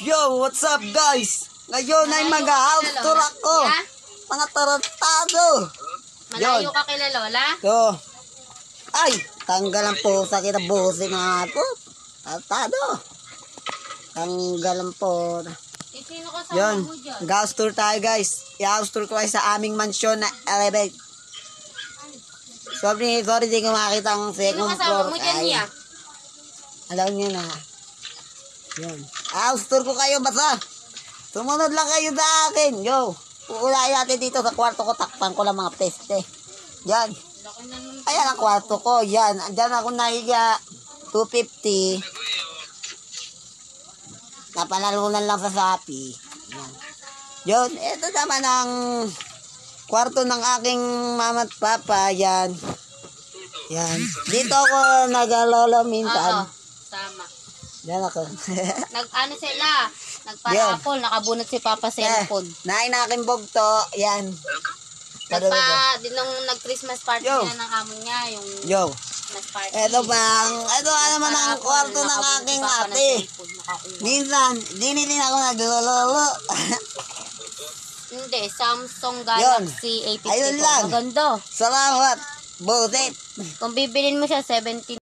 Yo, what's up guys? Ngayon ay mag-house tour ako. Mga tarantado. Malayo ka kila Lola? Yo. Ay, tanggalan po sa kinabusin nga po. Tarantado. Tanggalan po. Sino ka sa Yun, mo dyan? mag-house tour tayo guys. I-house tour ko kayo sa aming mansyon na elevate. Sorry, di ko makita ang Sino second kasama floor. mo dyan niya? Alam nyo na. Yun. House tour ko kayo basta. Sumunod lang kayo sa akin. Yo. Uulayin natin dito sa kwarto ko. Takpan ko lang mga peste. Yan. Ayan ang kwarto ko. Yan. Andyan ako nahiga. 250. Napanalunan lang sa Shopee. Yan. Yun. Ito naman ang kwarto ng aking mama at papa. Yan. Yan. Dito ako nag-alolo minsan. Oo. Sama. Yan ako. Nag-ano sila? Nagpa-apple. Nakabunot si Papa sa cellphone. Nain na aking bugto. Yan. Nung nag-Christmas party Yo. niya ng amo niya. Yung Yo. Christmas party. Ito naman ang kwarto ng aking ate. Minsan, din ako naglololo. Hindi, Samsung Galaxy A54. Ayun lang. Maganda. Salamat. Busit. Kung bibilin mo siya, 17